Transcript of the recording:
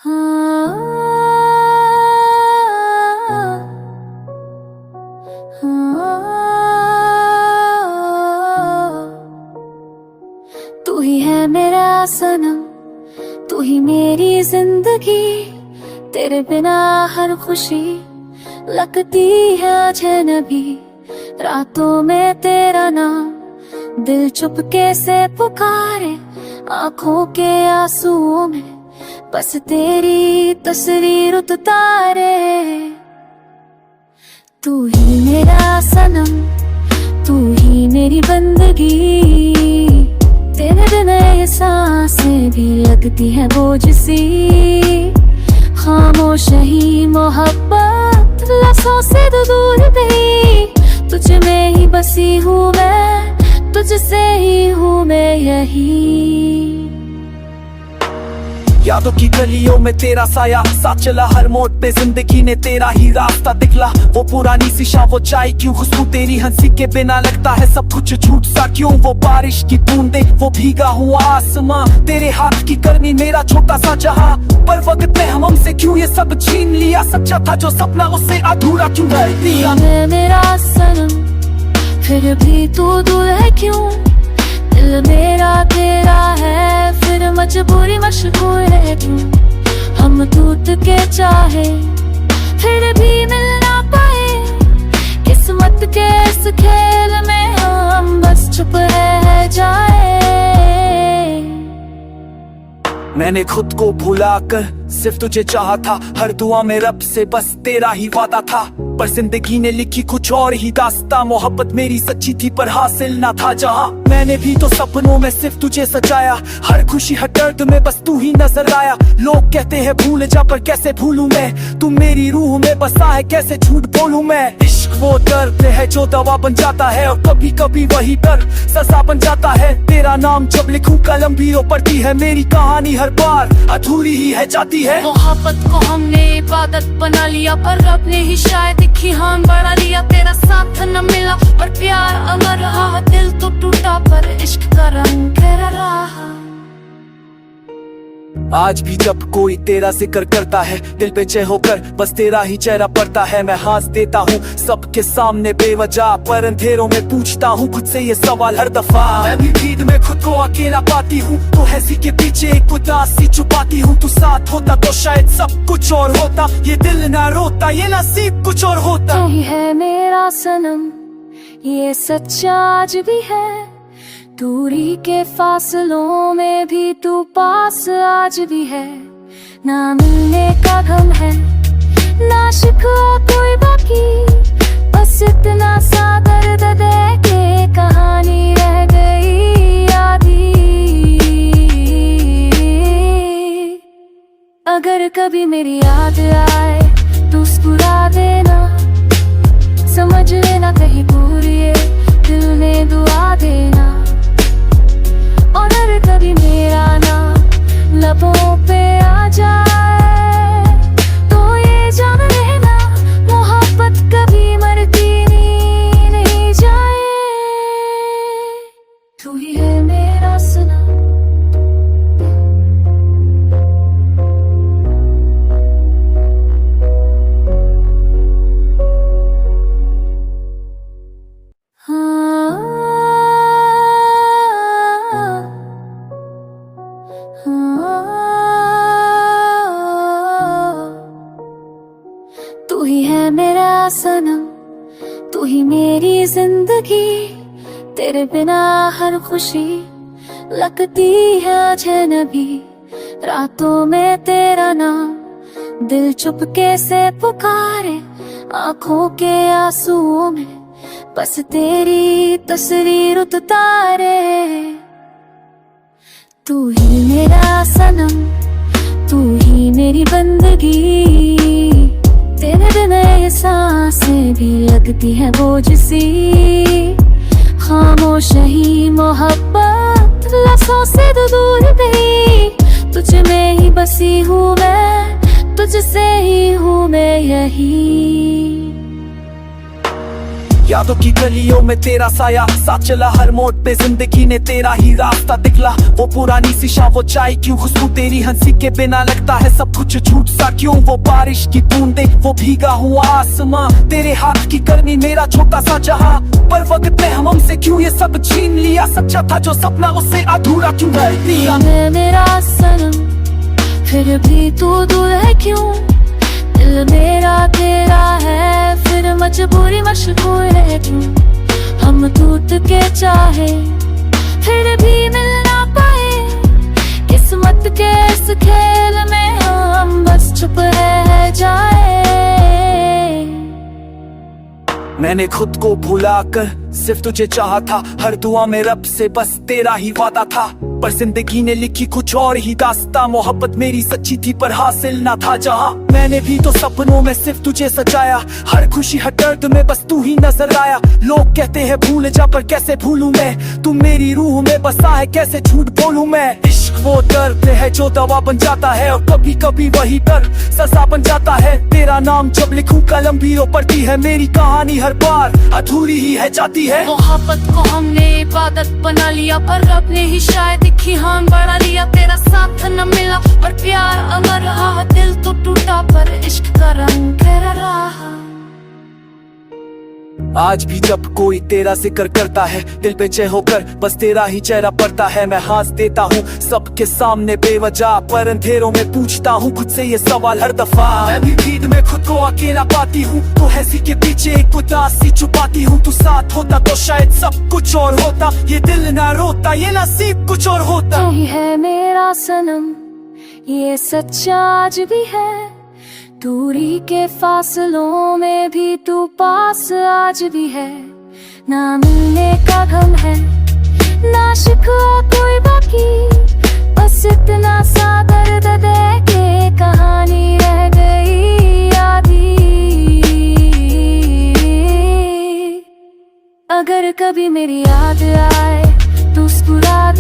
हाँ, तू ही है मेरा सनम, तू ही मेरी जिंदगी। तेरे बिना हर खुशी लगती है अजनबी। रातों में तेरा नाम दिल चुपके से पुकारे, आंखों के आंसुओं में बस तेरी तस्वीर उतारे। तू ही मेरा सनम, तू ही मेरी बंदगी। तेरे बिना ये सांसें भी लगती है बोझ सी। खामोश ही मोहब्बत लफ्ज़ों से दूर गई। तुझ में ही बसी हूँ मैं, तुझसे ही हूँ मैं यही। यादों की गलियों में तेरा साया साथ चला, हर मोड़ पे जिंदगी ने तेरा ही रास्ता दिखला। वो पुरानी सी शाम, वो चाय क्यों, खुशबू तेरी हंसी के बिना लगता है सब कुछ झूठ सा क्यों। वो बारिश की बूंदे, वो भीगा हुआ आसमां, तेरे हाथ की गर्मी मेरा छोटा सा जहां। पर वक्त में हमसे क्यों ये सब छीन लिया। सच्चा था जो सपना उससे अधूरा क्यों कर दिया। मैं मेरा सनम, फिर भी तू दूर है क्यों। दिल मेरा तेरा है, फिर मजबूरी मशहूर है क्यों। हम टूट के चाहे फिर भी मिल ना पाए। किस्मत के इस खेल में हम बस चुप रह जाए। मैंने खुद को भुलाकर सिर्फ तुझे चाहा था। हर दुआ में रब से बस तेरा ही वादा था। पर जिंदगी ने लिखी कुछ और ही दास्तां। मोहब्बत मेरी सच्ची थी पर हासिल ना था जहां। मैंने भी तो सपनों में सिर्फ तुझे सजाया। हर खुशी हर दर्द में बस तू ही नजर आया। लोग कहते हैं भूल जा, पर कैसे भूलूं मैं। तू मेरी रूह में बसा है, कैसे झूठ बोलूं मैं। इश्क वो दर्द है जो दवा बन जाता है, और कभी कभी वही दर्द सजा बन जाता है। तेरा नाम जब लिखूं कलम भी रो पड़ती है। मेरी कहानी हर बार अधूरी ही है जाती है। मोहब्बत को हमने इबादत बना लिया, पर रब ने ही शायद एक ही हाथ बढ़ा लिया। तेरा साथ न मिला पर प्यार अमर रहा। दिल तो टूटा पर इश्क का रंग गहरा रहा। आज भी जब कोई तेरा जिक्र करता है, दिल पे चय होकर बस तेरा ही चेहरा पड़ता है। मैं हंस देता हूँ सबके सामने बेवजह, पर अंधेरों में पूछता हूँ खुद से ये सवाल हर दफा। मैं भी भीड़ में खुद को अकेला पाती हूँ, तो हंसी के पीछे एक उदासी छुपाती हूँ। तू साथ होता तो शायद सब कुछ और होता। ये दिल ना रोता, ये नसीब कुछ और होता। तू ही है मेरा सनम, ये सच्चा आज भी है। दूरी के फासलों में भी तू पास आज भी है। ना मिलने का गम है, ना शिकवा कोई बाकी। बस इतना सा दर्द दे के कहानी रह गई आधी। अगर कभी मेरी याद आए तो मुस्कुरा देना। समझ लेना कहीं पूरी है, दिल ने दुआ देना। और अगर कभी मेरा नाम लबों पे आ जाए तो ये जान लेना, मोहब्बत कभी मरती नहीं जाए। तू ही है मेरा सनम। तू ही है मेरा सनम, तू ही मेरी जिंदगी। तेरे बिना हर खुशी लगती है अजनबी। रातों में तेरा नाम दिल चुपके से पुकारे, आंखों के आंसुओं में बस तेरी तस्वीर उतारे। तू ही मेरा सनम, तू ही मेरी बंदगी। तेरे बिना ये सांसें भी लगती है बोझ सी। खामोश ही मोहब्बत लफ्ज़ों से दूर गई। तुझ में ही बसी हूँ मैं, तुझसे ही हूँ मैं यही। यादों की गलियों में तेरा साया साथ चला, हर मोड़ पे जिंदगी ने तेरा ही रास्ता दिखला। वो पुरानी सी शाम, वो चाय की खुशबू, तेरी हंसी के बिना लगता है सब कुछ झूठ सा क्यों। वो बारिश की बूंदे, वो भीगा हुआ आसमां, तेरे हाथ की गर्मी मेरा छोटा सा जहां। पर वक्त ने हमसे क्यों ये सब छीन लिया, सच्चा था जो सपना उससे अधूरा क्यों कर दिया। मैं मेरा सनम फिर भी तू दूर है क्यों, दिल मेरा तेरा है फिर मजबूरी मशहूर है क्यों। हम टूट के चाहे फिर भी मिल ना पाए, किस्मत के इस खेल में हम बस चुप रह जाए। मैंने खुद को भुलाकर सिर्फ तुझे चाहा था, हर दुआ में रब से बस तेरा ही वादा था। पर जिंदगी ने लिखी कुछ और ही दास्ता, मोहब्बत मेरी सच्ची थी पर हासिल ना था जहां। मैंने भी तो सपनों में सिर्फ तुझे सजाया, हर खुशी हर दर्द में बस तू ही नजर आया। लोग कहते हैं भूल जा पर कैसे भूलूं मैं, तू मेरी रूह में बसा है कैसे झूठ बोलूं मैं। इश्क वो दर्द है जो दवा बन जाता है, और कभी कभी वही दर्द सजा बन जाता है। तेरा नाम जब लिखूं कलम भी रो पड़ती है, मेरी कहानी हर बार अधूरी ही है जाती है। मोहब्बत को हमने इबादत बना लिया, पर रब ने ही शायद की हान बढ़ा लिया। तेरा साथ न मिला पर प्यार अमर रहा, दिल तो टूटा पर इश्क का रंग गहरा रहा। आज भी जब कोई तेरा जिक्र करता है, दिल पे चय होकर बस तेरा ही चेहरा पड़ता है। मैं हंस देता हूँ सबके सामने बेवजह, पर अंधेरों में पूछता हूँ खुद से ये सवाल हर दफा। मैं भी भीड़ में खुद को अकेला पाती हूँ, तो हंसी के पीछे एक उदासी छुपाती हूँ। तू साथ होता तो शायद सब कुछ और होता, ये दिल ना रोता, ये नसीब कुछ और होता। तू ही है मेरा सनम, ये सच्चा आज भी है। दूरी के फासलों में भी तू पास आज भी है। ना मिलने का गम है ना शिकवा कोई बाकी, बस इतना सा दर्द दे के कहानी रह गई आधी। अगर कभी मेरी याद आए तो मुस्कुरा